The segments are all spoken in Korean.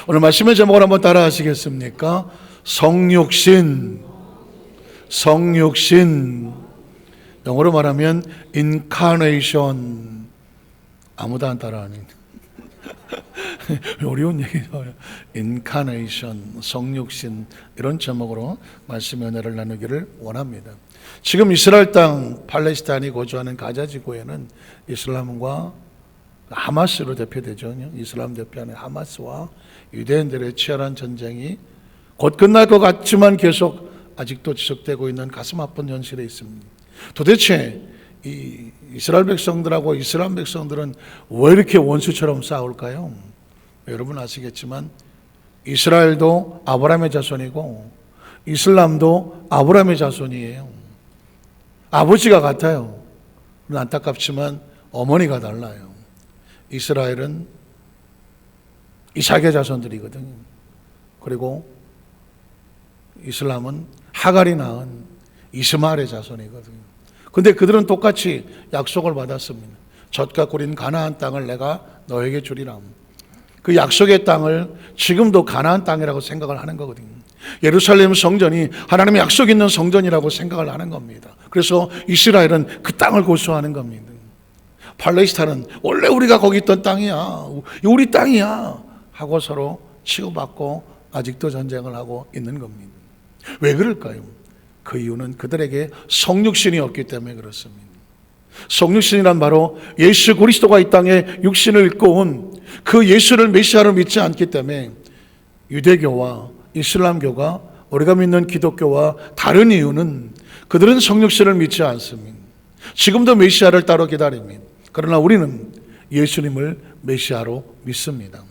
오늘 말씀의 제목을 한번 따라 하시겠습니까? 성육신. 성육신. 영어로 말하면 incarnation. 아무도 안 따라하는 어려운 얘기죠. incarnation, 성육신, 이런 제목으로 말씀의 은혜를 나누기를 원합니다. 지금 이스라엘 땅 팔레스타인이 거주하는 가자 지구에는 이슬람과 하마스로 대표되죠. 이슬람 대표하는 하마스와 유대인들의 치열한 전쟁이 곧 끝날 것 같지만 계속 아직도 지속되고 있는 가슴 아픈 현실에 있습니다. 도대체 이 이스라엘 백성들하고 이슬람 백성들은 왜 이렇게 원수처럼 싸울까요? 여러분 아시겠지만 이스라엘도 아브라함의 자손이고 이슬람도 아브라함의 자손이에요. 아버지가 같아요. 안타깝지만 어머니가 달라요. 이스라엘은 이삭의 자손들이거든요. 그리고 이슬람은 하갈이 낳은 이스마엘의 자손이거든요. 근데 그들은 똑같이 약속을 받았습니다. 젖과 꿀인 가나안 땅을 내가 너에게 주리라. 그 약속의 땅을 지금도 가나안 땅이라고 생각을 하는 거거든요. 예루살렘 성전이 하나님의 약속 있는 성전이라고 생각을 하는 겁니다. 그래서 이스라엘은 그 땅을 고수하는 겁니다. 팔레스타인은 원래 우리가 거기 있던 땅이야, 우리 땅이야 하고 서로 치고받고 아직도 전쟁을 하고 있는 겁니다. 왜 그럴까요? 그 이유는 그들에게 성육신이 없기 때문에 그렇습니다. 성육신이란 바로 예수 그리스도가 이 땅에 육신을 입고 온 그 예수를 메시아로 믿지 않기 때문에 유대교와 이슬람교가 우리가 믿는 기독교와 다른 이유는 그들은 성육신을 믿지 않습니다. 지금도 메시아를 따로 기다립니다. 그러나 우리는 예수님을 메시아로 믿습니다.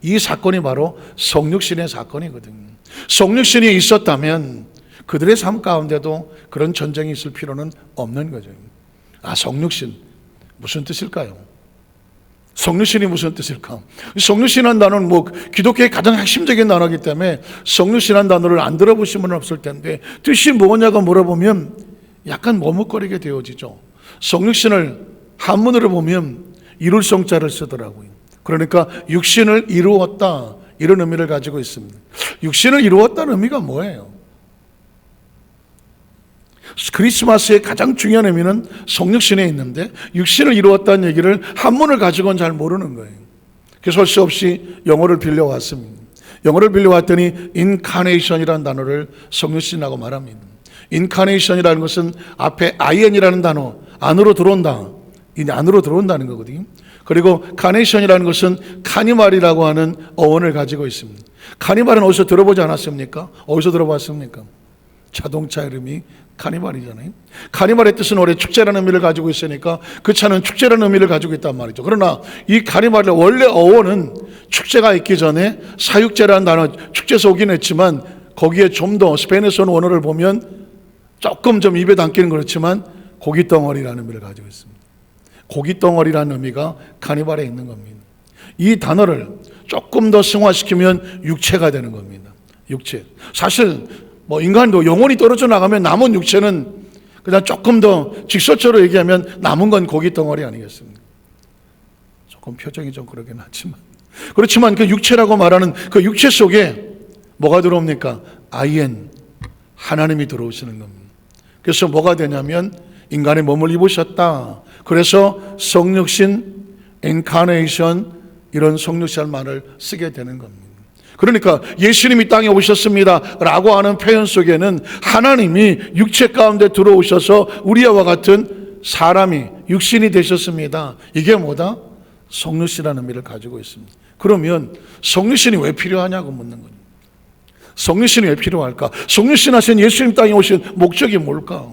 이 사건이 바로 성육신의 사건이거든요. 성육신이 있었다면 그들의 삶 가운데도 그런 전쟁이 있을 필요는 없는 거죠. 성육신 무슨 뜻일까요? 성육신이 무슨 뜻일까? 성육신이라는 단어는 기독교의 가장 핵심적인 단어이기 때문에 성육신이라는 단어를 안 들어보신 분은 없을 텐데 뜻이 뭐냐고 물어보면 약간 머뭇거리게 되어지죠. 성육신을 한문으로 보면 이룰 성자를 쓰더라고요. 그러니까 육신을 이루었다, 이런 의미를 가지고 있습니다. 육신을 이루었다는 의미가 뭐예요? 크리스마스의 가장 중요한 의미는 성육신에 있는데 육신을 이루었다는 얘기를 한문을 가지고는 잘 모르는 거예요. 그래서 할 수 없이 영어를 빌려왔습니다. 영어를 빌려왔더니 incarnation이라는 단어를 성육신이라고 말합니다. incarnation이라는 것은 앞에 in이라는 단어, 안으로 들어온다, 안으로 들어온다는 거거든요. 그리고 carnation이라는 것은 카니발이라고 하는 어원을 가지고 있습니다. 카니발은 어디서 들어보지 않았습니까? 어디서 들어봤습니까? 자동차 이름이 카니발이잖아요. 카니발의 뜻은 원래 축제라는 의미를 가지고 있으니까 그 차는 축제라는 의미를 가지고 있단 말이죠. 그러나 이 카니발의 원래 어원은 축제가 있기 전에 사육제라는 단어, 축제에서 오긴 했지만 거기에 좀 더 스페인에서 온 원어를 보면 조금 좀 입에 담기는 그렇지만 고깃덩어리라는 의미를 가지고 있습니다. 고깃덩어리라는 의미가 카니발에 있는 겁니다. 이 단어를 조금 더 승화시키면 육체가 되는 겁니다. 육체. 사실 인간도 영혼이 떨어져 나가면 남은 육체는 그냥 조금 더 직설적으로 얘기하면 남은 건 고깃덩어리 아니겠습니까? 조금 표정이 좀 그러긴 하지만 그렇지만 그 육체라고 말하는 그 육체 속에 뭐가 들어옵니까? 아이엔, 하나님이 들어오시는 겁니다. 그래서 뭐가 되냐면 인간의 몸을 입으셨다. 그래서 성육신, incarnation, 이런 성육신이라는 말을 쓰게 되는 겁니다. 그러니까 예수님이 땅에 오셨습니다 라고 하는 표현 속에는 하나님이 육체 가운데 들어오셔서 우리와 같은 사람이 육신이 되셨습니다. 이게 뭐다? 성육신이라는 의미를 가지고 있습니다. 그러면 성육신이 왜 필요하냐고 묻는 거죠. 성육신이 왜 필요할까? 성육신 하신 예수님 땅에 오신 목적이 뭘까?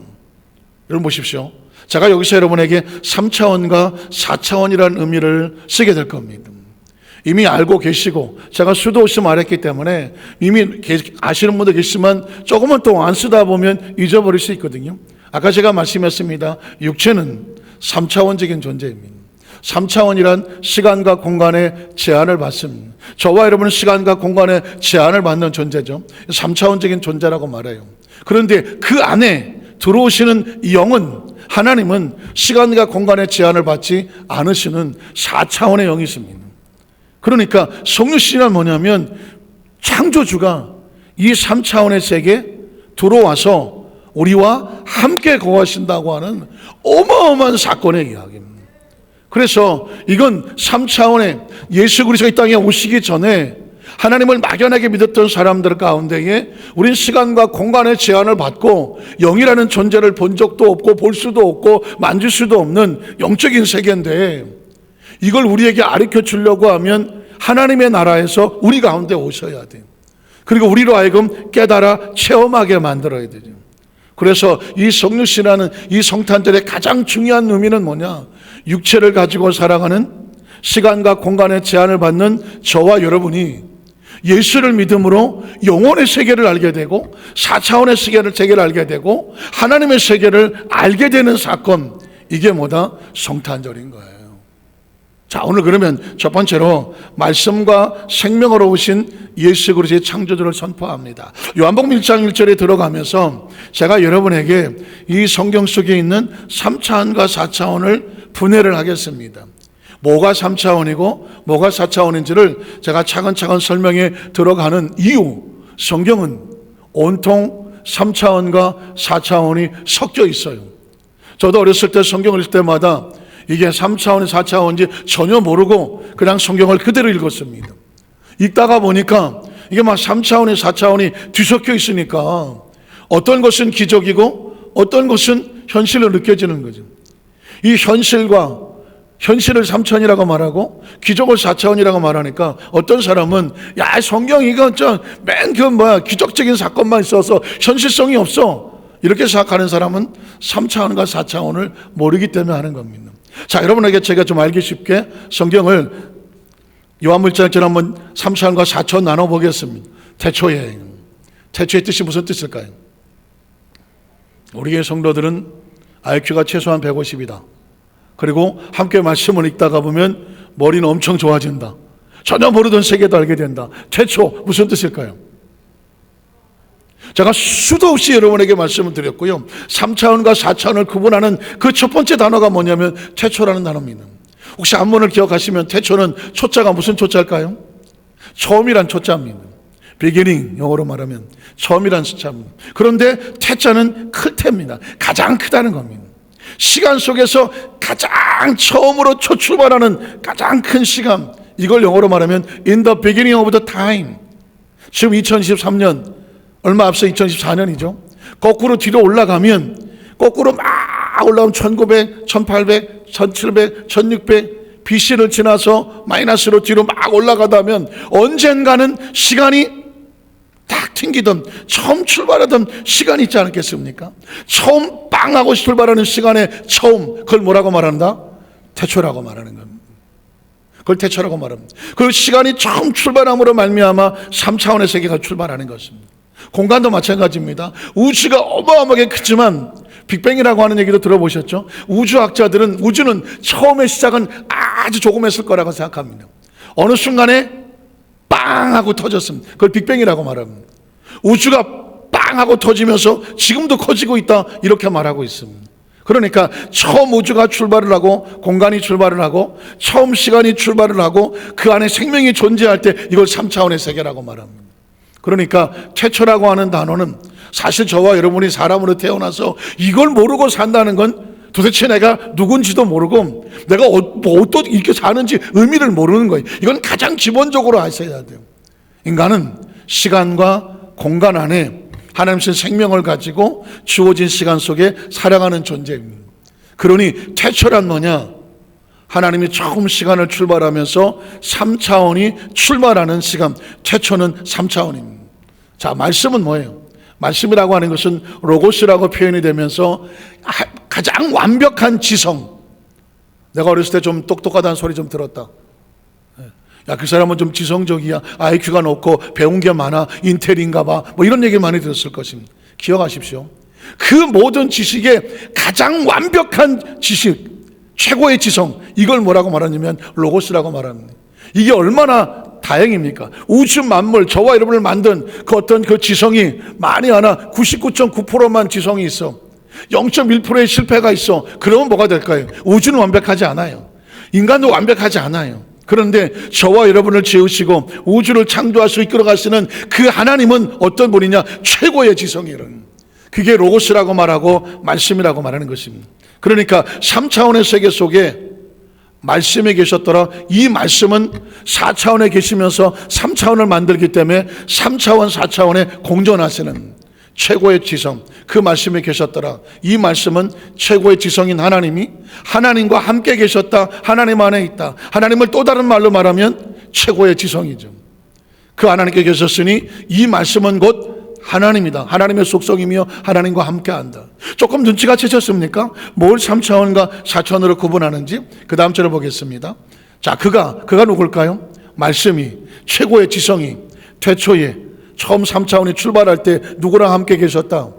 여러분 보십시오. 제가 여기서 여러분에게 3차원과 4차원이라는 의미를 쓰게 될 겁니다. 이미 알고 계시고 제가 수도 없이 말했기 때문에 이미 아시는 분도 계시지만 조금만 또 안 쓰다 보면 잊어버릴 수 있거든요. 아까 제가 말씀했습니다. 육체는 3차원적인 존재입니다. 3차원이란 시간과 공간의 제한을 받습니다. 저와 여러분은 시간과 공간의 제한을 받는 존재죠. 3차원적인 존재라고 말해요. 그런데 그 안에 들어오시는 영은, 하나님은 시간과 공간의 제한을 받지 않으시는 4차원의 영이십니다. 그러니까 성육신이란 뭐냐면 창조주가 이 3차원의 세계에 들어와서 우리와 함께 거하신다고 하는 어마어마한 사건의 이야기입니다. 그래서 이건 3차원의 예수 그리스도가 이 땅에 오시기 전에 하나님을 막연하게 믿었던 사람들 가운데에 우린 시간과 공간의 제한을 받고 영이라는 존재를 본 적도 없고 볼 수도 없고 만질 수도 없는 영적인 세계인데, 이걸 우리에게 가르쳐 주려고 하면 하나님의 나라에서 우리 가운데 오셔야 돼요. 그리고 우리로 하여금 깨달아 체험하게 만들어야 되죠. 그래서 이 성육신이라는 이 성탄절의 가장 중요한 의미는 뭐냐? 육체를 가지고 살아가는, 시간과 공간의 제한을 받는 저와 여러분이 예수를 믿음으로 영혼의 세계를 알게 되고 4차원의 세계를 알게 되고 하나님의 세계를 알게 되는 사건, 이게 뭐다? 성탄절인 거예요. 자, 오늘 그러면 첫 번째로 말씀과 생명으로 오신 예수 그리스도의 창조주를 선포합니다. 요한복음 1장 1절에 들어가면서 제가 여러분에게 이 성경 속에 있는 3차원과 4차원을 분해를 하겠습니다. 뭐가 3차원이고 뭐가 4차원인지를 제가 차근차근 설명해 들어가는 이유, 성경은 온통 3차원과 4차원이 섞여 있어요. 저도 어렸을 때 성경을 읽을 때마다 이게 3차원이 4차원인지 전혀 모르고 그냥 성경을 그대로 읽었습니다. 읽다가 보니까 이게 막 3차원이 4차원이 뒤섞여 있으니까 어떤 것은 기적이고 어떤 것은 현실로 느껴지는 거죠. 이 현실을 3차원이라고 말하고 기적을 4차원이라고 말하니까 어떤 사람은 야, 성경 이거 기적적인 사건만 있어서 현실성이 없어, 이렇게 생각하는 사람은 3차원과 4차원을 모르기 때문에 하는 겁니다. 자, 여러분에게 제가 좀 알기 쉽게 성경을 요한물장처럼 한번 3차원과 4차원 나눠보겠습니다. 태초의 뜻이 무슨 뜻일까요? 우리의 성도들은 IQ가 최소한 150이다. 그리고 함께 말씀을 읽다가 보면 머리는 엄청 좋아진다. 전혀 모르던 세계도 알게 된다. 태초 무슨 뜻일까요? 제가 수도 없이 여러분에게 말씀을 드렸고요, 3차원과 4차원을 구분하는 그 첫 번째 단어가 뭐냐면 태초라는 단어입니다. 혹시 한문을 기억하시면 태초는 초자가 무슨 초자일까요? 처음이란 초자입니다. beginning, 영어로 말하면 처음이란 숫자입니다. 그런데 태자는 클 테입니다. 가장 크다는 겁니다. 시간 속에서 가장 처음으로 첫 출발하는 가장 큰 시간, 이걸 영어로 말하면 in the beginning of the time. 지금 2023년 얼마 앞서 2014년이죠. 거꾸로 뒤로 올라가면, 거꾸로 막 올라오면 1900, 1800, 1700, 1600 BC를 지나서 마이너스로 뒤로 막 올라가다면 언젠가는 시간이 딱 튕기던 처음 출발하던 시간이 있지 않겠습니까? 처음 빵 하고 출발하는 시간의 처음, 그걸 뭐라고 말한다? 태초라고 말하는 겁니다. 그걸 태초라고 말합니다. 그 시간이 처음 출발함으로 말미암아 3차원의 세계가 출발하는 것입니다. 공간도 마찬가지입니다. 우주가 어마어마하게 크지만 빅뱅이라고 하는 얘기도 들어보셨죠? 우주학자들은 우주는 처음의 시작은 아주 조금했을 거라고 생각합니다. 어느 순간에 빵 하고 터졌습니다. 그걸 빅뱅이라고 말합니다. 우주가 빵 하고 터지면서 지금도 커지고 있다, 이렇게 말하고 있습니다. 그러니까 처음 우주가 출발을 하고 공간이 출발을 하고 처음 시간이 출발을 하고 그 안에 생명이 존재할 때 이걸 3차원의 세계라고 말합니다. 그러니까 태초라고 하는 단어는 사실 저와 여러분이 사람으로 태어나서 이걸 모르고 산다는 건 도대체 내가 누군지도 모르고 내가 어떻게 이렇게 사는지 의미를 모르는 거예요. 이건 가장 기본적으로 아셔야 돼요. 인간은 시간과 공간 안에 하나님의 생명을 가지고 주어진 시간 속에 살아가는 존재입니다. 그러니 태초란 뭐냐? 하나님이 처음 시간을 출발하면서 3차원이 출발하는 시간, 태초는 3차원입니다. 자, 말씀은 뭐예요? 말씀이라고 하는 것은 로고스라고 표현이 되면서 가장 완벽한 지성. 내가 어렸을 때 좀 똑똑하다는 소리 좀 들었다. 야, 그 사람은 좀 지성적이야, IQ가 높고 배운 게 많아, 인텔인가 봐, 뭐 이런 얘기 많이 들었을 것입니다. 기억하십시오. 그 모든 지식의 가장 완벽한 지식, 최고의 지성, 이걸 뭐라고 말하냐면 로고스라고 말합니다. 이게 얼마나 다행입니까? 우주 만물, 저와 여러분을 만든 그 어떤 그 지성이 만이 하나 99.9%만 지성이 있어, 0.1%의 실패가 있어. 그러면 뭐가 될까요? 우주는 완벽하지 않아요. 인간도 완벽하지 않아요. 그런데 저와 여러분을 지으시고 우주를 창조하시고 이끌어가시는 그 하나님은 어떤 분이냐? 최고의 지성이라는, 그게 로고스라고 말하고 말씀이라고 말하는 것입니다. 그러니까 3차원의 세계 속에 말씀에 계셨더라. 이 말씀은 4차원에 계시면서 3차원을 만들기 때문에 3차원 4차원에 공존하시는 최고의 지성, 그 말씀에 계셨더라. 이 말씀은 최고의 지성인 하나님이 하나님과 함께 계셨다, 하나님 안에 있다. 하나님을 또 다른 말로 말하면 최고의 지성이죠. 그 하나님께 계셨으니 이 말씀은 곧 하나님이다. 하나님의 속성이며 하나님과 함께한다. 조금 눈치가 채셨습니까? 뭘 3차원과 4차원으로 구분하는지 그 다음 절을 보겠습니다. 자, 그가 누굴까요? 말씀이, 최고의 지성이 태초에 처음 3차원이 출발할 때 누구랑 함께 계셨다?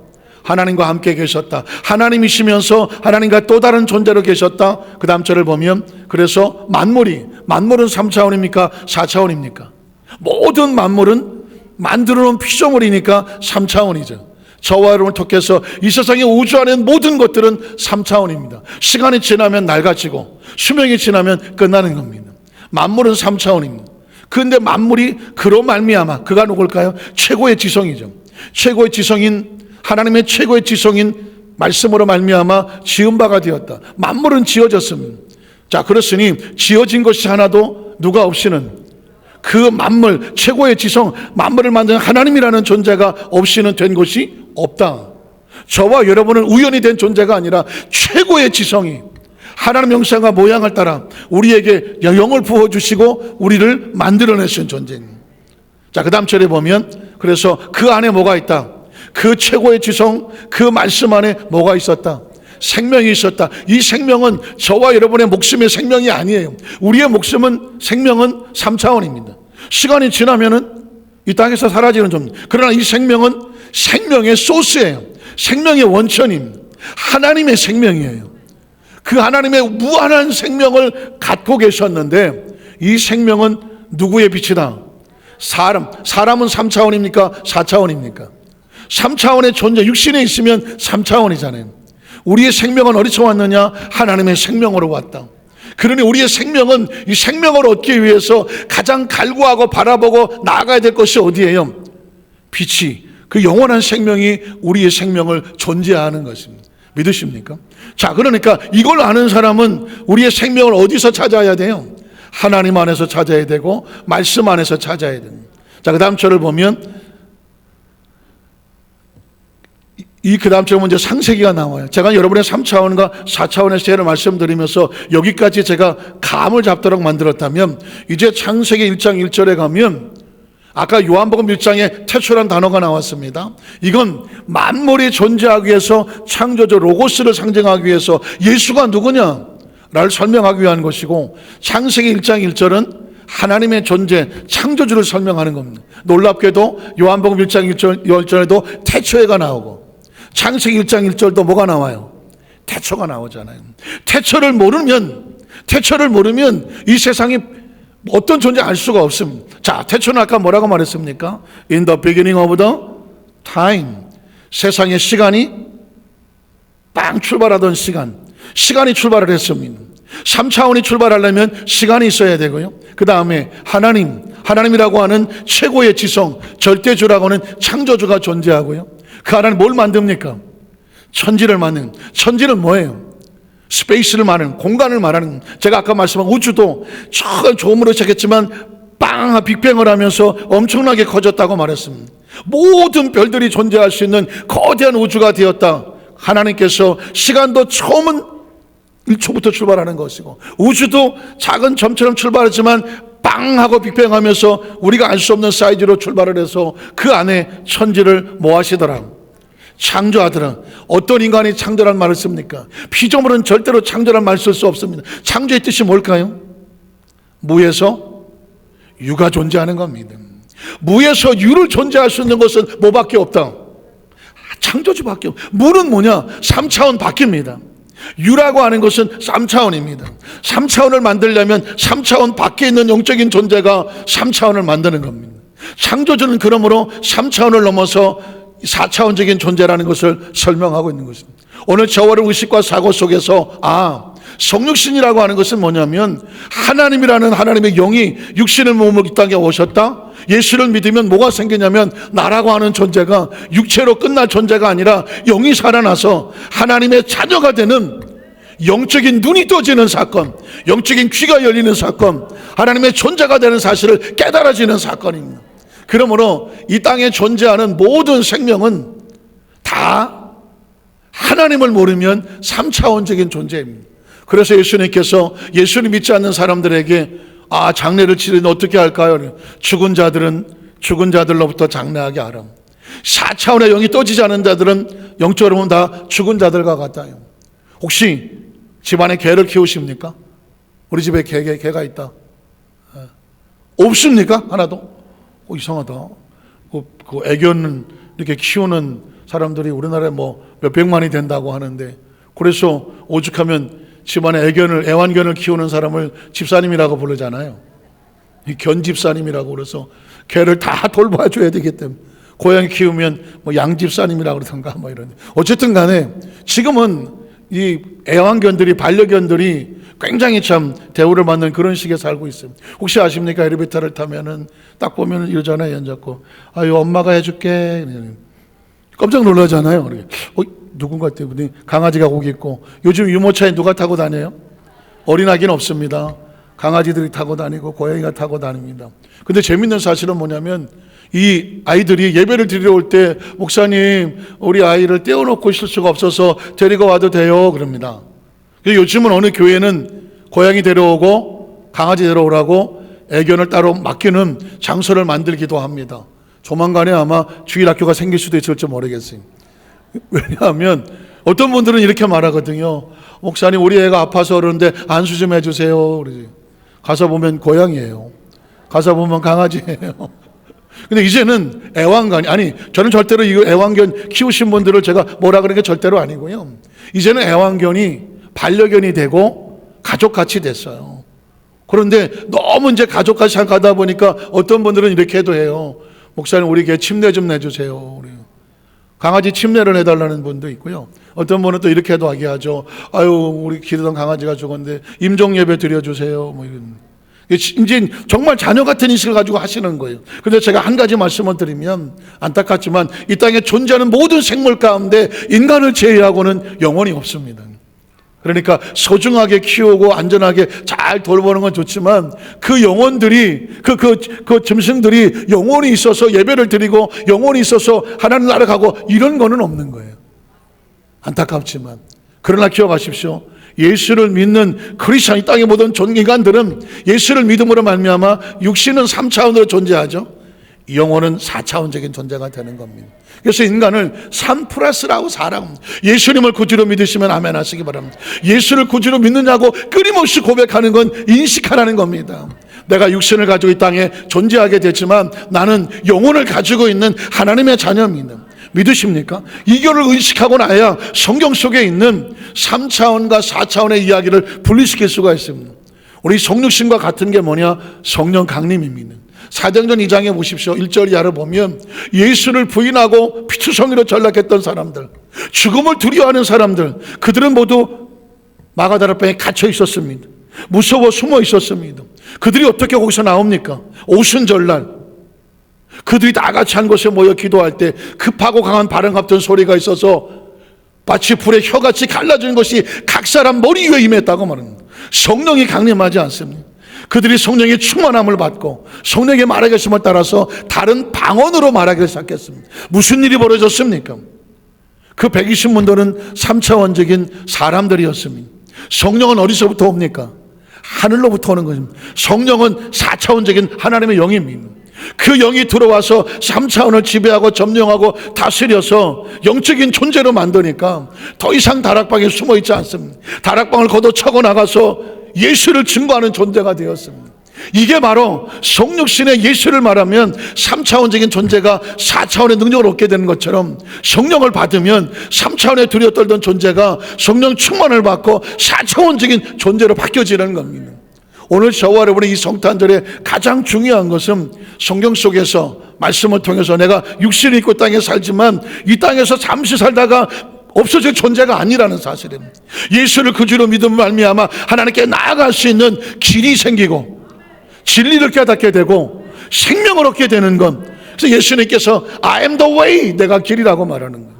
하나님과 함께 계셨다. 하나님이시면서 하나님과 또 다른 존재로 계셨다. 그 다음 절을 보면 그래서 만물은 3차원입니까? 4차원입니까? 모든 만물은 만들어 놓은 피조물이니까 3차원이죠. 저와 여러분을 통해서 이 세상의 우주 안에 모든 것들은 3차원입니다. 시간이 지나면 낡아지고 수명이 지나면 끝나는 겁니다. 만물은 3차원입니다. 그런데 만물이 그로 말미암아, 그가 누굴까요? 최고의 지성이죠. 최고의 지성인 하나님의 최고의 지성인 말씀으로 말미암아 지은 바가 되었다. 만물은 지어졌습니다. 자, 그렇으니 지어진 것이 하나도 누가 없이는, 그 만물, 최고의 지성, 만물을 만든 하나님이라는 존재가 없이는 된 것이 없다. 저와 여러분은 우연히 된 존재가 아니라 최고의 지성이 하나님 형상과 모양을 따라 우리에게 영을 부어주시고 우리를 만들어내신 존재입니다. 자, 그 다음 절에 보면 그래서 그 안에 뭐가 있다? 그 최고의 지성, 그 말씀 안에 뭐가 있었다? 생명이 있었다. 이 생명은 저와 여러분의 목숨의 생명이 아니에요. 우리의 목숨은, 생명은 3차원입니다. 시간이 지나면은 이 땅에서 사라지는 존재. 그러나 이 생명은 생명의 소스예요. 생명의 원천입니다. 하나님의 생명이에요. 그 하나님의 무한한 생명을 갖고 계셨는데 이 생명은 누구의 빛이다? 사람은 3차원입니까? 4차원입니까? 3차원의 존재, 육신에 있으면 3차원이잖아요. 우리의 생명은 어디서 왔느냐? 하나님의 생명으로 왔다. 그러니 우리의 생명은 이 생명을 얻기 위해서 가장 갈구하고 바라보고 나아가야 될 것이 어디예요? 빛이, 그 영원한 생명이 우리의 생명을 존재하는 것입니다. 믿으십니까? 자, 그러니까 이걸 아는 사람은 우리의 생명을 어디서 찾아야 돼요? 하나님 안에서 찾아야 되고 말씀 안에서 찾아야 됩니다. 자, 그 다음 절을 보면 그 다음 절은 먼저 창세기가 나와요. 제가 여러분의 3차원과 4차원의 세계를 말씀드리면서 여기까지 제가 감을 잡도록 만들었다면 이제 창세기 1장 1절에 가면 아까 요한복음 1장에 태초란 단어가 나왔습니다. 이건 만물이 존재하기 위해서 창조주 로고스를 상징하기 위해서 예수가 누구냐? 를 설명하기 위한 것이고, 창세기 1장 1절은 하나님의 존재, 창조주를 설명하는 겁니다. 놀랍게도 요한복음 1장 1절에도 태초에가 나오고 창세기 1장 1절도 뭐가 나와요? 태초가 나오잖아요. 태초를 모르면 이 세상이 어떤 존재 알 수가 없습니다. 자, 태초는 아까 뭐라고 말했습니까? In the beginning of the time. 세상의 시간이 빵 출발하던 시간이 출발을 했습니다. 3차원이 출발하려면 시간이 있어야 되고요. 그 다음에 하나님이라고 하는 최고의 지성, 절대주라고 하는 창조주가 존재하고요. 그 하나님 뭘 만듭니까? 천지를 뭐예요? 스페이스를 말하는, 공간을 말하는, 제가 아까 말씀한 우주도 처음으로 시작했지만 빵 빅뱅을 하면서 엄청나게 커졌다고 말했습니다. 모든 별들이 존재할 수 있는 거대한 우주가 되었다. 하나님께서 시간도 처음은 1초부터 출발하는 것이고 우주도 작은 점처럼 출발하지만 빵 하고 빅뱅하면서 우리가 알 수 없는 사이즈로 출발을 해서 그 안에 천지를 뭐 하시더라? 창조하더라. 어떤 인간이 창조란 말을 씁니까? 피조물은 절대로 창조란 말 쓸 수 없습니다. 창조의 뜻이 뭘까요? 무에서 유가 존재하는 겁니다. 무에서 유를 존재할 수 있는 것은 뭐밖에 없다? 창조주밖에 없다. 물은 뭐냐? 3차원 밖입니다. 유라고 하는 것은 3차원입니다. 3차원을 만들려면 3차원 밖에 있는 영적인 존재가 3차원을 만드는 겁니다. 창조주는 그러므로 3차원을 넘어서 4차원적인 존재라는 것을 설명하고 있는 것입니다. 오늘 저와 의식과 사고 속에서 성육신이라고 하는 것은 뭐냐면 하나님이라는 하나님의 영이 육신의 몸을 이 땅에 오셨다. 예수를 믿으면 뭐가 생기냐면 나라고 하는 존재가 육체로 끝날 존재가 아니라 영이 살아나서 하나님의 자녀가 되는 영적인 눈이 떠지는 사건, 영적인 귀가 열리는 사건, 하나님의 존재가 되는 사실을 깨달아지는 사건입니다. 그러므로 이 땅에 존재하는 모든 생명은 다 하나님을 모르면 3차원적인 존재입니다. 그래서 예수님께서 예수를 믿지 않는 사람들에게 장례를 치르니 어떻게 할까요? 죽은 자들은 죽은 자들로부터 장례하게 하라. 4차원의 영이 떠지지 않은 자들은 영적으로 보면 다 죽은 자들과 같아요. 혹시 집안에 개를 키우십니까? 우리 집에 개가 있다. 없습니까? 하나도? 이상하다. 그 애견 이렇게 키우는 사람들이 우리나라에 뭐 몇백만이 된다고 하는데, 그래서 오죽하면 집안에 애완견을 키우는 사람을 집사님이라고 부르잖아요. 견집사님이라고. 그래서 개를 다 돌봐줘야 되기 때문에 고양이 키우면 뭐 양집사님이라고 그러던가 뭐 이런. 어쨌든 간에 지금은 이 애완견들이, 반려견들이 굉장히 참 대우를 받는 그런 식에 살고 있습니다. 혹시 아십니까? 엘리베이터를 타면은 딱 보면 이러잖아요. 앉았고, 아유 엄마가 해줄게. 깜짝 놀라잖아요. 누군가 때문에 강아지가 거기 있고, 요즘 유모차에 누가 타고 다녀요? 어린아기는 없습니다. 강아지들이 타고 다니고 고양이가 타고 다닙니다. 근데 재밌는 사실은 뭐냐면 이 아이들이 예배를 드리러 올 때 목사님 우리 아이를 떼어놓고 있을 수가 없어서 데리고 와도 돼요 그럽니다. 요즘은 어느 교회는 고양이 데려오고 강아지 데려오라고 애견을 따로 맡기는 장소를 만들기도 합니다. 조만간에 아마 주일학교가 생길 수도 있을지 모르겠어요. 왜냐하면 어떤 분들은 이렇게 말하거든요. 목사님 우리 애가 아파서 그러는데 안수 좀 해주세요. 그러지. 가서 보면 고양이에요. 가서 보면 강아지예요. 근데 이제는 애완견이, 아니 저는 절대로 이 애완견 키우신 분들을 제가 뭐라 그러는 게 절대로 아니고요. 이제는 애완견이 반려견이 되고 가족같이 됐어요. 그런데 너무 이제 가족같이 가다 보니까 어떤 분들은 이렇게 해도 해요. 목사님 우리 개 침례 좀 내주세요. 강아지 침례를 해달라는 분도 있고요. 어떤 분은 또 이렇게도 하게 하죠. 아유 우리 기르던 강아지가 죽었는데 임종 예배 드려주세요. 뭐 이런. 이제 정말 자녀 같은 인식을 가지고 하시는 거예요. 그런데 제가 한 가지 말씀을 드리면, 안타깝지만 이 땅에 존재하는 모든 생물 가운데 인간을 제외하고는 영혼이 없습니다. 그러니까 소중하게 키우고 안전하게 잘 돌보는 건 좋지만 그 영혼들이, 그 짐승들이 영혼이 있어서 예배를 드리고 영혼이 있어서 하나님 나라 가고 이런 거는 없는 거예요. 안타깝지만. 그러나 기억하십시오. 예수를 믿는 크리스찬, 이 땅의 모든 인간들은 예수를 믿음으로 말미암아 육신은 3차원으로 존재하죠. 영혼은 4차원적인 존재가 되는 겁니다. 그래서 인간을 3+라고 사랑, 예수님을 구주로 믿으시면 아멘 하시기 바랍니다. 예수를 구주로 믿느냐고 끊임없이 고백하는 건 인식하라는 겁니다. 내가 육신을 가지고 이 땅에 존재하게 됐지만 나는 영혼을 가지고 있는 하나님의 자녀입니다. 믿으십니까? 이거를 의식하고 나야 성경 속에 있는 3차원과 4차원의 이야기를 분리시킬 수가 있습니다. 우리 성육신과 같은 게 뭐냐? 성령 강림입니다. 사도행전 2장에 보십시오. 1절 이하를 보면 예수를 부인하고 피투성이로 전락했던 사람들, 죽음을 두려워하는 사람들, 그들은 모두 마가다라방에 갇혀 있었습니다. 무서워 숨어 있었습니다. 그들이 어떻게 거기서 나옵니까? 오순절날 그들이 다 같이 한 곳에 모여 기도할 때 급하고 강한 바람 같은 소리가 있어서 마치 불에 혀같이 갈라지는 것이 각 사람 머리 위에 임했다고 말합니다. 성령이 강림하지 않습니다. 그들이 성령의 충만함을 받고 성령의 말하게 하심을 따라서 다른 방언으로 말하기를 시작했습니다. 무슨 일이 벌어졌습니까? 그 120문도는 3차원적인 사람들이었습니다. 성령은 어디서부터 옵니까? 하늘로부터 오는 것입니다. 성령은 4차원적인 하나님의 영입니다. 그 영이 들어와서 3차원을 지배하고 점령하고 다스려서 영적인 존재로 만드니까 더 이상 다락방에 숨어 있지 않습니다. 다락방을 걷어차고 나가서 예수를 증거하는 존재가 되었습니다. 이게 바로 성육신의 예수를 말하면 3차원적인 존재가 4차원의 능력을 얻게 되는 것처럼 성령을 받으면 3차원에 두려워 떨던 존재가 성령 충만을 받고 4차원적인 존재로 바뀌어지는 겁니다. 오늘 저와 여러분의 이 성탄절에 가장 중요한 것은 성경 속에서 말씀을 통해서 내가 육신을 입고 땅에 살지만 이 땅에서 잠시 살다가 없어질 존재가 아니라는 사실입니다. 예수를 그 주로 믿음을 말미암아 하나님께 나아갈 수 있는 길이 생기고 진리를 깨닫게 되고 생명을 얻게 되는 것. 그래서 예수님께서 I am the way, 내가 길이라고 말하는 거예요.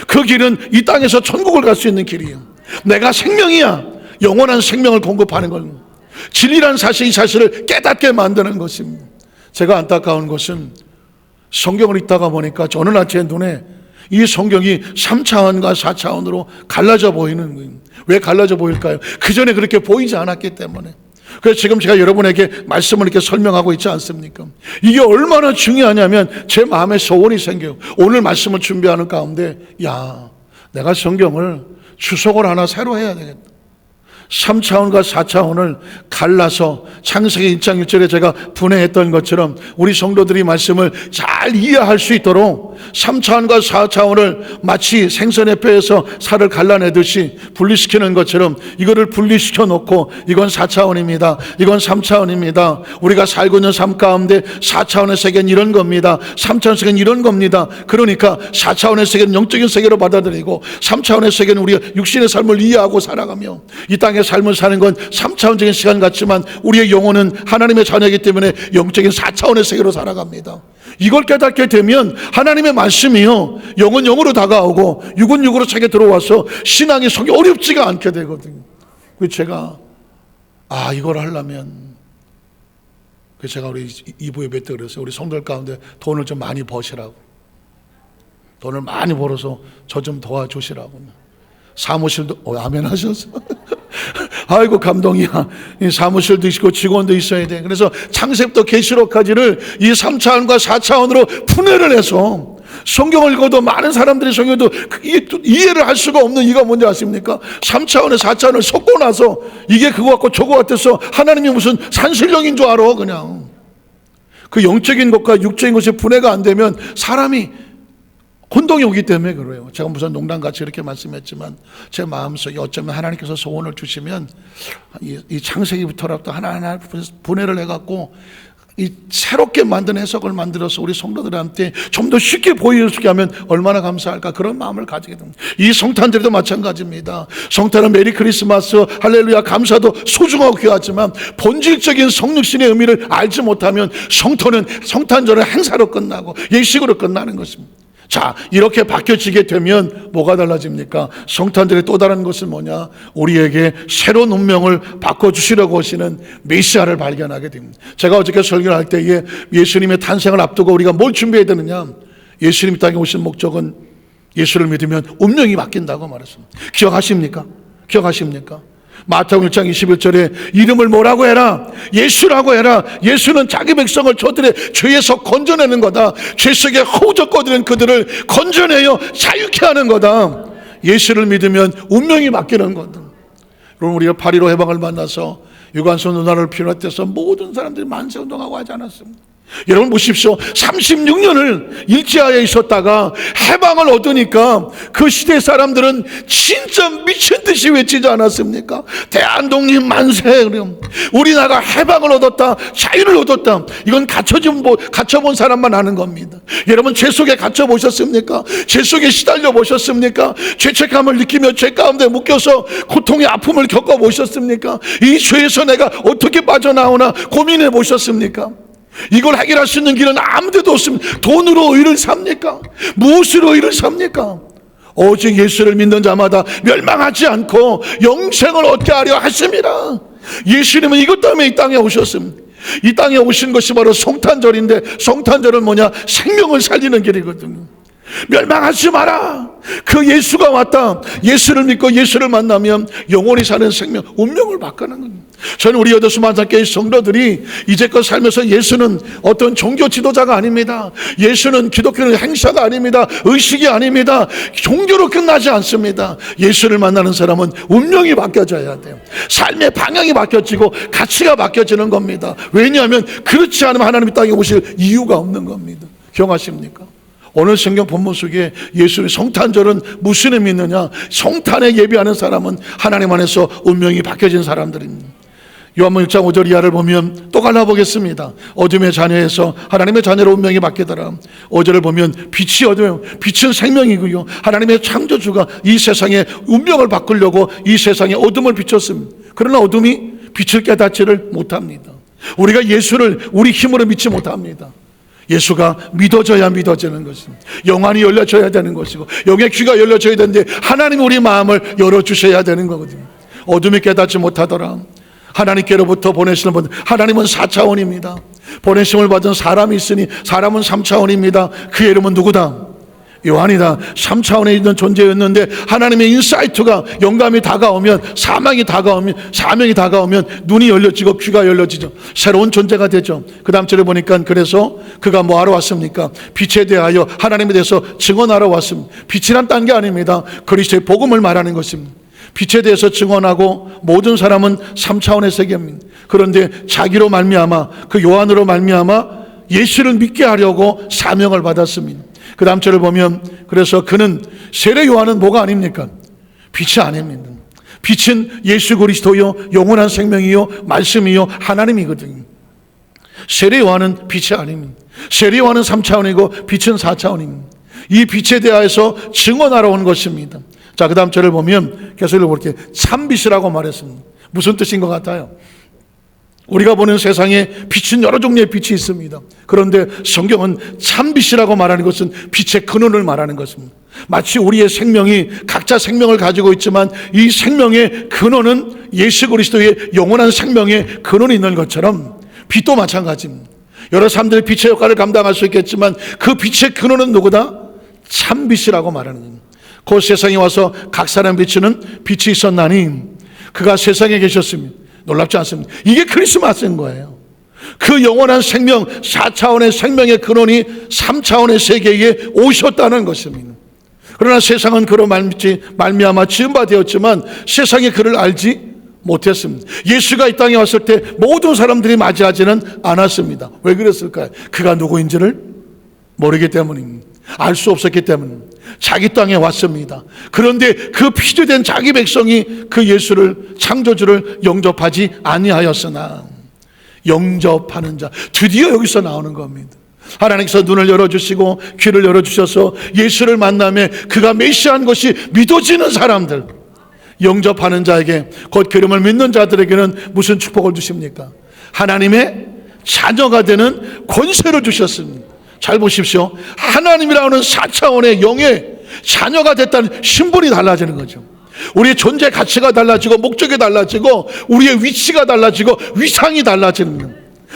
그 길은 이 땅에서 천국을 갈 수 있는 길이에요. 내가 생명이야. 영원한 생명을 공급하는 걸. 진리라는 사실, 이 사실을 깨닫게 만드는 것입니다. 제가 안타까운 것은 성경을 읽다가 보니까 어느 날 제 눈에 이 성경이 3차원과 4차원으로 갈라져 보이는 거예요. 왜 갈라져 보일까요? 그 전에 그렇게 보이지 않았기 때문에. 그래서 지금 제가 여러분에게 말씀을 이렇게 설명하고 있지 않습니까? 이게 얼마나 중요하냐면 제 마음에 소원이 생겨요. 오늘 말씀을 준비하는 가운데 내가 성경을 주석을 하나 새로 해야 되겠다. 3차원과 4차원을 갈라서 창세기 1장 1절에 제가 분해했던 것처럼 우리 성도들이 말씀을 잘 이해할 수 있도록 3차원과 4차원을 마치 생선의 뼈에서 살을 갈라내듯이 분리시키는 것처럼 이거를 분리시켜 놓고 이건 4차원입니다. 이건 3차원입니다. 우리가 살고 있는 삶 가운데 4차원의 세계는 이런 겁니다. 3차원의 세계는 이런 겁니다. 그러니까 4차원의 세계는 영적인 세계로 받아들이고 3차원의 세계는 우리가 육신의 삶을 이해하고 살아가며 이 땅의 삶을 사는 건 3차원적인 시간 같지만 우리의 영혼은 하나님의 자녀이기 때문에 영적인 4차원의 세계로 살아갑니다. 이걸 깨닫게 되면 하나님의 말씀이요, 영은 영으로 다가오고 육은 육으로 책에 들어와서 신앙의 속이 어렵지가 않게 되거든요. 그래서 제가 이걸 하려면, 그래서 제가 우리 2부 예배 때 그랬어요. 우리 성도들 가운데 돈을 좀 많이 버시라고, 돈을 많이 벌어서 저 좀 도와주시라고. 사무실도 아멘 하셔서 아이고 감동이야. 사무실도 있고 직원도 있어야 돼. 그래서 창세부터 계시록까지를 이 3차원과 4차원으로 분해를 해서 성경을 읽어도 많은 사람들이 성경도 이해를 할 수가 없는 이유가 뭔지 아십니까? 3차원에 4차원을 섞고 나서 이게 그거 같고 저거 같아서 하나님이 무슨 산신령인 줄 알아. 그냥 그 영적인 것과 육적인 것이 분해가 안 되면 사람이 혼동이 오기 때문에 그래요. 제가 무슨 농담같이 이렇게 말씀했지만 제 마음속에 어쩌면 하나님께서 소원을 주시면 이 창세기부터라도 하나하나 분해를 해갖고 이 새롭게 만든 해석을 만들어서 우리 성도들한테 좀 더 쉽게 보일 수 있게 하면 얼마나 감사할까, 그런 마음을 가지게 됩니다. 이 성탄절도 마찬가지입니다. 성탄은 메리 크리스마스, 할렐루야, 감사도 소중하고 귀하지만 본질적인 성육신의 의미를 알지 못하면 성탄절은 행사로 끝나고 예식으로 끝나는 것입니다. 자, 이렇게 바뀌어지게 되면 뭐가 달라집니까? 성탄절의 또 다른 것은 뭐냐? 우리에게 새로운 운명을 바꿔주시려고 하시는 메시아를 발견하게 됩니다. 제가 어저께 설교를 할 때에 예수님의 탄생을 앞두고 우리가 뭘 준비해야 되느냐? 예수님이 땅에 오신 목적은 예수를 믿으면 운명이 바뀐다고 말했습니다. 기억하십니까? 마태복음 1장 21절에 이름을 뭐라고 해라? 예수라고 해라. 예수는 자기 백성을 저들의 죄에서 건져내는 거다. 죄 속에 허우적거리는 그들을 건져내어 자유케 하는 거다. 예수를 믿으면 운명이 바뀌는 거다. 여러분, 우리가 8.15 해방을 만나서 유관순 누나를 비롯해서 모든 사람들이 만세운동하고 하지 않았습니다. 여러분 보십시오. 36년을 일제하에 있었다가 해방을 얻으니까 그 시대 사람들은 진짜 미친 듯이 외치지 않았습니까? 대한독립 만세. 우리나라가 해방을 얻었다, 자유를 얻었다. 이건 갇혀본 사람만 아는 겁니다. 여러분, 죄 속에 갇혀보셨습니까? 죄 속에 시달려 보셨습니까? 죄책감을 느끼며 죄 가운데 묶여서 고통의 아픔을 겪어보셨습니까? 이 죄에서 내가 어떻게 빠져나오나 고민해 보셨습니까? 이걸 해결할 수 있는 길은 아무 데도 없습니다. 돈으로 의를 삽니까? 무엇으로 의를 삽니까? 오직 예수를 믿는 자마다 멸망하지 않고 영생을 얻게 하려 하십니다. 예수님은 이것 때문에 이 땅에 오셨습니다. 이 땅에 오신 것이 바로 성탄절인데, 성탄절은 뭐냐? 생명을 살리는 길이거든요. 멸망하지 마라. 그 예수가 왔다. 예수를 믿고 예수를 만나면 영원히 사는 생명, 운명을 바꾸는 겁니다. 저는 우리 여도수만상교회 성도들이 이제껏 살면서 예수는 어떤 종교 지도자가 아닙니다. 예수는 기독교의 행사가 아닙니다. 의식이 아닙니다. 종교로 끝나지 않습니다. 예수를 만나는 사람은 운명이 바뀌어져야 돼요. 삶의 방향이 바뀌어지고 가치가 바뀌어지는 겁니다. 왜냐하면 그렇지 않으면 하나님이 땅에 오실 이유가 없는 겁니다. 기억하십니까? 오늘 성경 본문 속에 예수의 성탄절은 무슨 의미 있느냐? 성탄에 예비하는 사람은 하나님 안에서 운명이 바뀌어진 사람들입니다. 요한복음 6장 5절 이하를 보면 또 갈라보겠습니다. 어둠의 자녀에서 하나님의 자녀로 운명이 바뀌더라. 5절을 보면 빛이 어둠, 빛은 생명이고요, 하나님의 창조주가 이 세상의 운명을 바꾸려고 이 세상에 어둠을 비췄습니다. 그러나 어둠이 빛을 깨닫지를 못합니다. 우리가 예수를 우리 힘으로 믿지 못합니다. 예수가 믿어져야 믿어지는 것입니다. 영안이 열려져야 되는 것이고, 영의 귀가 열려져야 되는데 하나님이 우리 마음을 열어주셔야 되는 거거든요. 어둠이 깨닫지 못하더라. 하나님께로부터 보내시는 분, 하나님은 4차원입니다. 보내심을 받은 사람이 있으니 사람은 3차원입니다. 그의 이름은 누구다? 요한이다. 3차원에 있는 존재였는데 하나님의 인사이트가, 영감이 다가오면, 사명이 다가오면 눈이 열려지고 귀가 열려지죠. 새로운 존재가 되죠. 그 다음 절에 보니까 그래서 그가 뭐 하러 왔습니까? 빛에 대하여 하나님에 대해서 증언하러 왔습니다. 빛이란 딴 게 아닙니다. 그리스도의 복음을 말하는 것입니다. 빛에 대해서 증언하고 모든 사람은 3차원의 세계입니다. 그런데 자기로 말미암아, 그 요한으로 말미암아 예수를 믿게 하려고 사명을 받았습니다. 그 다음 절을 보면 그래서 그는, 세례 요한은 뭐가 아닙니까? 빛이 아닙니다. 빛은 예수 그리스도요, 영원한 생명이요, 말씀이요, 하나님이거든요. 세례 요한은 빛이 아닙니다. 세례 요한은 3차원이고 빛은 4차원입니다. 이 빛에 대하여서 증언하러 온 것입니다. 자, 그 다음 절을 보면 계속 읽어볼게요. 참빛이라고 말했습니다. 무슨 뜻인 것 같아요? 우리가 보는 세상에 빛은 여러 종류의 빛이 있습니다. 그런데 성경은 참빛이라고 말하는 것은 빛의 근원을 말하는 것입니다. 마치 우리의 생명이 각자 생명을 가지고 있지만 이 생명의 근원은 예수 그리스도의 영원한 생명의 근원이 있는 것처럼 빛도 마찬가지입니다. 여러 사람들이 빛의 역할을 감당할 수 있겠지만 그 빛의 근원은 누구다? 참빛이라고 말하는 겁니다. 그 세상에 와서 각 사람 비추는 빛이 있었나니 그가 세상에 계셨습니다. 놀랍지 않습니다. 이게 크리스마스인 거예요. 그 영원한 생명, 4차원의 생명의 근원이 3차원의 세계에 오셨다는 것입니다. 그러나 세상은 그로 말미암아 지은 바 되었지만 세상이 그를 알지 못했습니다. 예수가 이 땅에 왔을 때 모든 사람들이 맞이하지는 않았습니다. 왜 그랬을까요? 그가 누구인지를 모르기 때문입니다. 알 수 없었기 때문입니다. 자기 땅에 왔습니다. 그런데 그 피조된 자기 백성이 그 예수를, 창조주를 영접하지 아니하였으나, 영접하는 자, 드디어 여기서 나오는 겁니다. 하나님께서 눈을 열어주시고 귀를 열어주셔서 예수를 만나며 그가 메시아인 것이 믿어지는 사람들, 영접하는 자에게, 곧 그름을 믿는 자들에게는 무슨 축복을 주십니까? 하나님의 자녀가 되는 권세를 주셨습니다. 잘 보십시오. 하나님이라는 4차원의 영의 자녀가 됐다는 신분이 달라지는 거죠. 우리의 존재 가치가 달라지고 목적이 달라지고 우리의 위치가 달라지고 위상이 달라지는 거예요.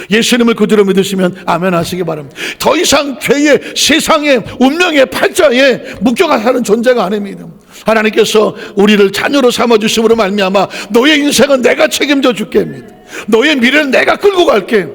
예수님을 그대로 믿으시면 아멘 하시기 바랍니다. 더 이상 죄의, 세상의, 운명의 팔자에 묶여가 사는 존재가 아닙니다. 하나님께서 우리를 자녀로 삼아주심으로 말미암아 너의 인생은 내가 책임져 줄게, 너의 미래는 내가 끌고 갈게.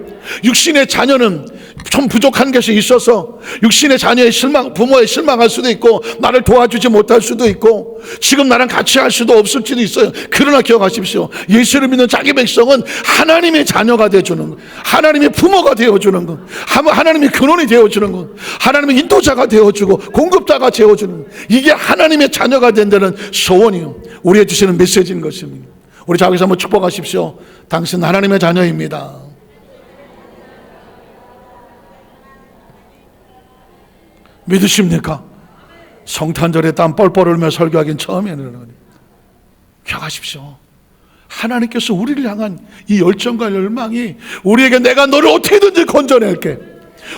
육신의 자녀는 좀 부족한 것이 있어서 육신의 자녀의 부모에 실망할 수도 있고 나를 도와주지 못할 수도 있고 지금 나랑 같이 할 수도 없을지도 있어요. 그러나 기억하십시오. 예수를 믿는 자기 백성은 하나님의 자녀가 되어주는 것, 하나님의 부모가 되어주는 것, 하나님의 근원이 되어주는 것, 하나님의 인도자가 되어주고 공급자가 되어주는 것, 이게 하나님의 자녀가 된다는 소원이요, 우리에게 주시는 메시지인 것입니다. 우리 자기서 한번 축복하십시오. 당신 하나님의 자녀입니다. 믿으십니까? 성탄절에 땀 뻘뻘 흘며 설교하긴 처음이에요. 기억하십시오. 하나님께서 우리를 향한 이 열정과 열망이 우리에게 내가 너를 어떻게든지 건져낼게,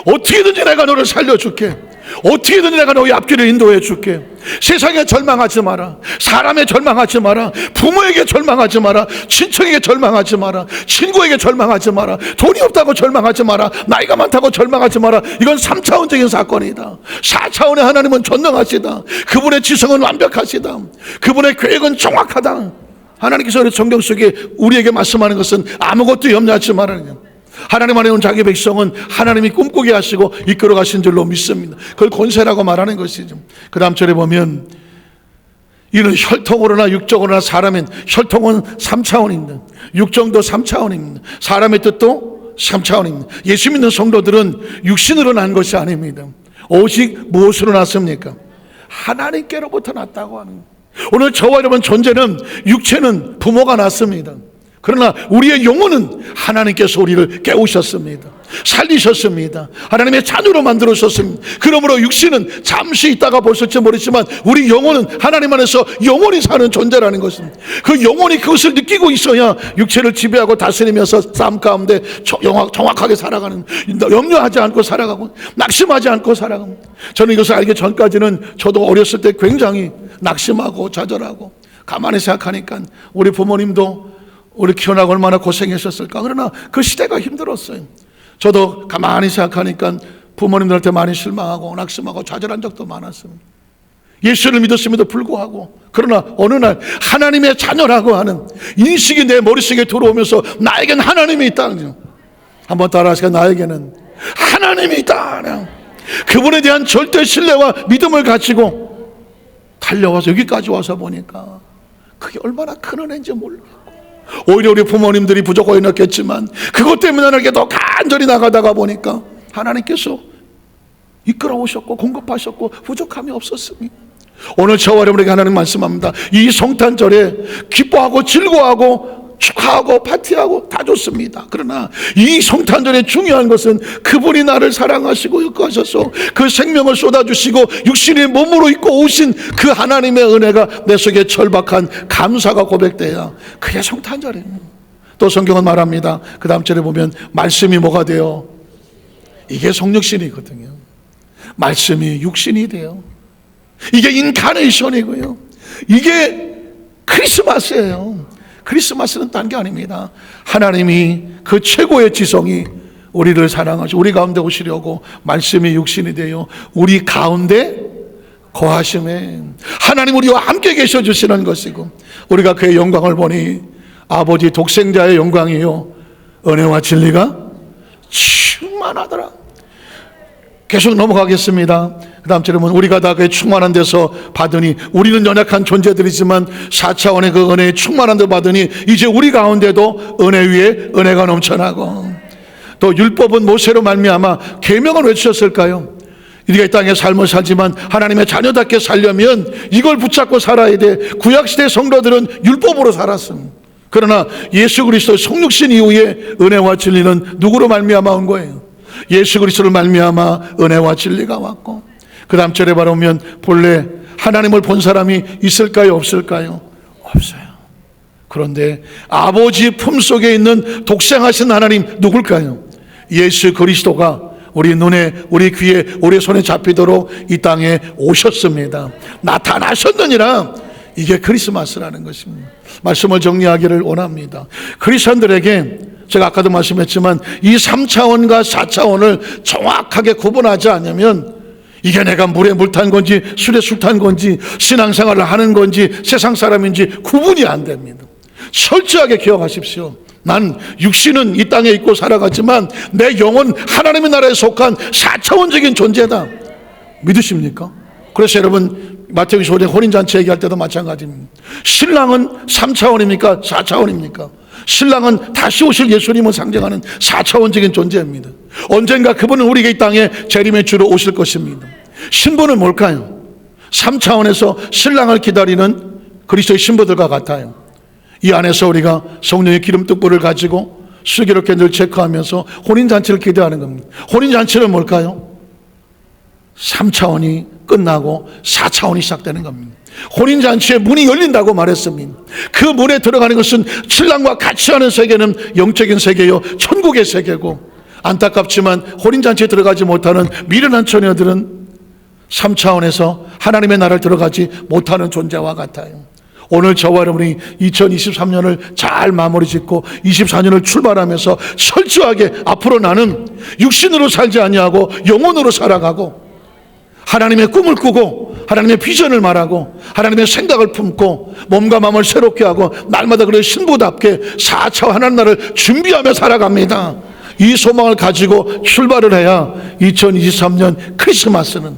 어떻게든지 내가 너를 살려줄게, 어떻게든지 내가 너의 앞길을 인도해 줄게. 세상에 절망하지 마라, 사람에 절망하지 마라, 부모에게 절망하지 마라, 친척에게 절망하지 마라, 친구에게 절망하지 마라, 돈이 없다고 절망하지 마라, 나이가 많다고 절망하지 마라. 이건 3차원적인 사건이다. 4차원의 하나님은 전능하시다. 그분의 지성은 완벽하시다. 그분의 계획은 정확하다. 하나님께서 성경 속에 우리에게 말씀하는 것은 아무것도 염려하지 말라는 거예요. 하나님 안에 온 자기 백성은 하나님이 꿈꾸게 하시고 이끌어 가신 줄로 믿습니다. 그걸 권세라고 말하는 것이죠. 그 다음 절에 보면 이는 혈통으로나 육적으로나 사람은, 혈통은 3차원입니다. 육정도 3차원입니다. 사람의 뜻도 3차원입니다. 예수 믿는 성도들은 육신으로 난 것이 아닙니다. 오직 무엇으로 났습니까? 하나님께로부터 났다고 하는 거예요. 오늘 저와 여러분 존재는, 육체는 부모가 낳습니다. 그러나 우리의 영혼은 하나님께서 우리를 깨우셨습니다. 살리셨습니다. 하나님의 자녀로 만들어주셨습니다. 그러므로 육신은 잠시 있다가 벌쓸지 모르지만 우리 영혼은 하나님 안에서 영원히 사는 존재라는 것입니다. 그 영혼이 그것을 느끼고 있어야 육체를 지배하고 다스리면서 삶 가운데 정확하게 살아가는, 염려하지 않고 살아가고 낙심하지 않고 살아갑니다. 저는 이것을 알기 전까지는 저도 어렸을 때 굉장히 낙심하고 좌절하고, 가만히 생각하니까 우리 부모님도 우리 키워나고 얼마나 고생하셨을까. 그러나 그 시대가 힘들었어요. 저도 가만히 생각하니까 부모님들한테 많이 실망하고 낙심하고 좌절한 적도 많았습니다. 예수를 믿었음에도 불구하고, 그러나 어느 날 하나님의 자녀라고 하는 인식이 내 머릿속에 들어오면서 나에겐 하나님이 있다. 한번 따라하시까? 나에게는 하나님이 있다. 그분에 대한 절대 신뢰와 믿음을 가지고 달려와서 여기까지 와서 보니까 그게 얼마나 큰 은혜인지 몰라요. 오히려 우리 부모님들이 부족하게 느꼈지만 그것 때문에 나에게 더 간절히 나가다가 보니까 하나님께서 이끌어오셨고 공급하셨고 부족함이 없었습니다. 오늘 저와 여러분에게 하나님 말씀합니다. 이 성탄절에 기뻐하고 즐거워하고 축하하고 파티하고 다 좋습니다. 그러나 이 성탄절에 중요한 것은 그분이 나를 사랑하시고 역하셔서 그 생명을 쏟아주시고 육신의 몸으로 입고 오신 그 하나님의 은혜가 내 속에 절박한 감사가 고백돼야 그게 성탄절입니다. 또 성경은 말합니다. 그 다음 절에 보면 말씀이 뭐가 돼요? 이게 성육신이거든요. 말씀이 육신이 돼요. 이게 인카네이션이고요. 이게 크리스마스예요. 크리스마스는 딴 게 아닙니다. 하나님이 그 최고의 지성이 우리를 사랑하시고 우리 가운데 오시려고 말씀이 육신이 되어 우리 가운데 거하심에 하나님 우리와 함께 계셔 주시는 것이고, 우리가 그의 영광을 보니 아버지 독생자의 영광이요 은혜와 진리가 충만하더라. 계속 넘어가겠습니다. 그 다음 절에 보면 우리가 다 그의 충만한 데서 받으니, 우리는 연약한 존재들이지만 4차원의 그 은혜의 충만한 데 받으니 이제 우리 가운데도 은혜 위에 은혜가 넘쳐나고, 또 율법은 모세로 말미암아 계명을 왜 주셨을까요? 우리가 이 땅에 삶을 살지만 하나님의 자녀답게 살려면 이걸 붙잡고 살아야 돼. 구약시대 성도들은 율법으로 살았습니다. 그러나 예수 그리스도의 성육신 이후에 은혜와 진리는 누구로 말미암아 온 거예요? 예수 그리스도를 말미암아 은혜와 진리가 왔고, 그 다음 절에 바라보면 본래 하나님을 본 사람이 있을까요? 없을까요? 없어요. 그런데 아버지 품속에 있는 독생하신 하나님 누굴까요? 예수 그리스도가 우리 눈에, 우리 귀에, 우리 손에 잡히도록 이 땅에 오셨습니다. 나타나셨느니라. 이게 크리스마스라는 것입니다. 말씀을 정리하기를 원합니다. 크리스천들에게 제가 아까도 말씀했지만 이 3차원과 4차원을 정확하게 구분하지 않으면 이게 내가 물에 물 탄 건지 술에 술 탄 건지 신앙생활을 하는 건지 세상 사람인지 구분이 안 됩니다. 철저하게 기억하십시오. 난 육신은 이 땅에 있고 살아갔지만 내 영혼 하나님의 나라에 속한 4차원적인 존재다. 믿으십니까? 그래서 여러분 마태복음 5장 혼인잔치 얘기할 때도 마찬가지입니다. 신랑은 3차원입니까? 4차원입니까? 신랑은 다시 오실 예수님을 상징하는 4차원적인 존재입니다. 언젠가 그분은 우리에게 이 땅에 재림의 주로 오실 것입니다. 신부는 뭘까요? 3차원에서 신랑을 기다리는 그리스도의 신부들과 같아요. 이 안에서 우리가 성령의 기름 뚝불을 가지고 슬기롭게 늘 체크하면서 혼인잔치를 기대하는 겁니다. 혼인잔치는 뭘까요? 3차원이 끝나고 4차원이 시작되는 겁니다. 혼인잔치의 문이 열린다고 말했습니다. 그 문에 들어가는 것은 신랑과 같이 하는 세계는 영적인 세계요 천국의 세계고, 안타깝지만 혼인잔치에 들어가지 못하는 미련한 처녀들은 3차원에서 하나님의 나라를 들어가지 못하는 존재와 같아요. 오늘 저와 여러분이 2023년을 잘 마무리 짓고 24년을 출발하면서 철저하게 앞으로 나는 육신으로 살지 아니하고 영혼으로 살아가고, 하나님의 꿈을 꾸고 하나님의 비전을 말하고 하나님의 생각을 품고 몸과 마음을 새롭게 하고 날마다 그래 신부답게 4차 하나님 나라를 준비하며 살아갑니다. 이 소망을 가지고 출발을 해야 2023년 크리스마스는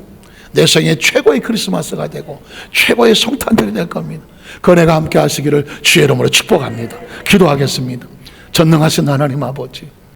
내 생의 최고의 크리스마스가 되고 최고의 성탄절이 될 겁니다. 그 은혜가 함께 하시기를 주의 이름으로 축복합니다. 기도하겠습니다. 전능하신 하나님 아버지,